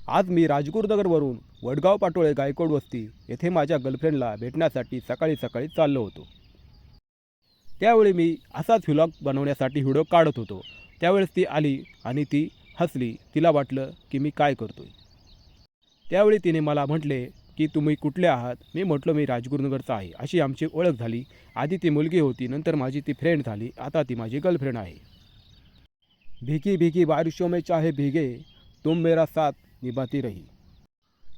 आज मी राजगुरुनगरवरून वडगाव पाटोळे गायकवाड वस्ती येथे माझ्या गर्लफ्रेंडला भेटण्यासाठी सकाळी सकाळी चाललो होतो. त्यावेळी मी असाच व्लॉग बनवण्यासाठी व्हिडिओ काढत होतो. त्यावेळेस ती आली आणि ती हसली. तिला वाटलं की मी काय करतोय. त्यावेळी तिने मला म्हटले की तुम्ही कुठले आहात. मी म्हटलो मी राजगुरुनगरचा आहे. अशी आमची ओळख झाली. आधी ती मुलगी होती, नंतर माझी ती फ्रेंड झाली, आता ती माझी गर्लफ्रेंड आहे. भीगी भीगी बारिशों में चाहे भीगे, तुम मेरा साथ निभाती रही.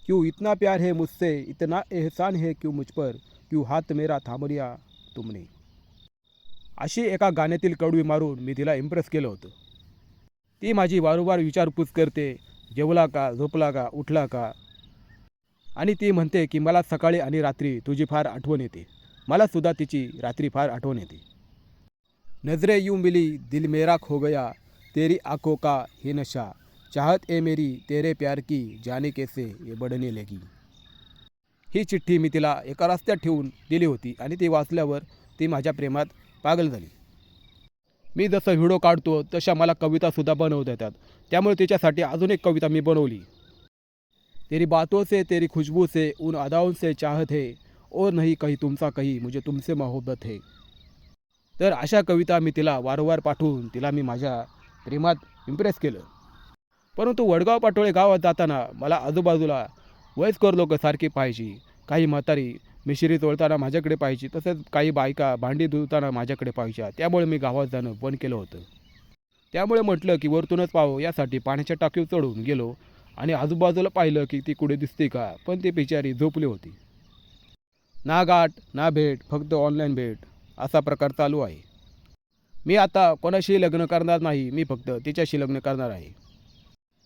क्यों इतना प्यार है मुझसे, इतना एहसान है क्यों मुझ पर, क्यों हात मेरा थांब लिया तुमने. अशी एका गाण्यातील कडवी मारून मी तिला इम्प्रेस केलं होतं. ती माझी वारंवार विचारपूस करते, जेवला का, झोपला का, उठला का. आणि ती म्हणते की मला सकाळी आणि रात्री तुझी फार आठवण येते. मलासुद्धा तिची रात्री फार आठवण येते. नजरे यूं मिली दिल मेरा खो गया, तेरी आंखों का हे नशा, चाहत ए मेरी तेरे प्यार की जाने कैसे ये बढ़ने लगी. ही चिठ्ठी मी तिला एका रस्त्यात ठेवून दिली होती आणि ती वाचल्यावर ती माझ्या प्रेमात पागल झाली. मी जसं व्हिडिओ काढतो तशा मला कवितासुद्धा बनवता येतात. त्यामुळे तिच्यासाठी अजून एक कविता मी बनवली. तेरी बातों से तेरी खुशबू से उन अदाओं से चाहत है, और नहीं कहीं तुमसा कहीं मुझे तुमसे मोहब्बत है. तर अशा कविता मी तिला वारंवार पाठवून तिला मी माझ्या प्रेमात इम्प्रेस केलं. परंतु वडगाव पाटोळे गावात जाताना मला आजूबाजूला वयस्कर लोक सारखी पाहायची. काही म्हातारी मिश्री तोडताना माझ्याकडे पाहायची, तसेच काही बायका भांडी धुताना माझ्याकडे पाहायच्या. त्यामुळे मी गावात जाणं बंद केलं होतं. त्यामुळे म्हटलं की वरतूनच पाहावं, यासाठी पाण्याच्या टाकीवर चढून गेलो आणि आजूबाजूला पाहिलं की ती कुठे दिसते का, पण ती बिचारी झोपली होती. ना गाठ ना भेट, फक्त ऑनलाईन भेट असा प्रकार चालू आहे. मी आता कोणाशी लग्न करणार नाही, मी फक्त तिच्याशी लग्न करणार आहे.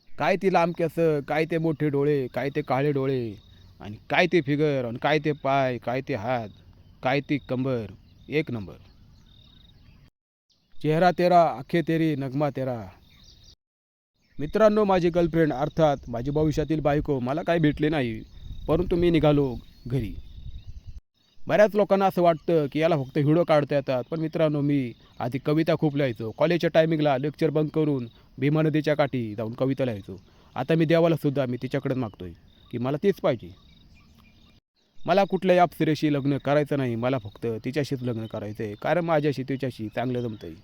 काय ती लांब केस, काय ते मोठे डोळे, काय ते काळे डोळे, आणि काय ते फिगर, आणि काय ते पाय, काय ते हात, काय ती कंबर, एक नंबर. चेहरा तेरा, आखे तेरी, नगमा तेरा. मित्रांनो, माझी गर्लफ्रेंड अर्थात माझी भविष्यातील बायको मला काही भेटले नाही, परंतु मी निघालो घरी. बऱ्याच लोकांना असं वाटतं की याला फक्त व्हिडिओ काढता येतात, पण मित्रांनो, मी आधी कविता खूप लिहायचो. कॉलेजच्या टायमिंगला लेक्चर बंक करून भीमा नदीच्या काठी जाऊन कविता लिहायचो. आता मी देवालासुद्धा मी तिच्याकडेच मागतोय की मला तीच पाहिजे. मला कुठल्याही अप्सरेशी लग्न करायचं नाही, मला फक्त तिच्याशीच लग्न करायचं आहे. कारण माझ्याशी तिच्याशी चांगलं जमतं आहे.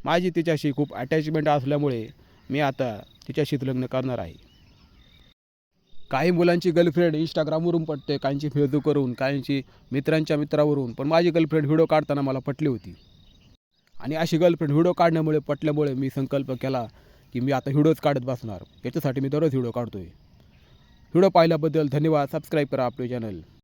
माझी तिच्याशी खूप अटॅचमेंट असल्यामुळे मी आता तिच्याशीच लग्न करणार आहे. काही मुलांची गर्लफ्रेंड इंस्टाग्रामवरून पटते, काहींची फेसबुकवरून, काहींची मित्रांच्या मित्रावरून, पण माझी गर्लफ्रेंड व्हिडिओ काढताना मला पटली होती. आणि अशी गर्लफ्रेंड व्हिडिओ काढण्यामुळे पटल्यामुळे मी संकल्प केला की मी आता व्हिडिओज काढत बसणार. याच्यासाठी मी दररोज व्हिडिओ काढतोय. व्हिडिओ पाहिल्याबद्दल धन्यवाद. सबस्क्राईब करा आपले चॅनल.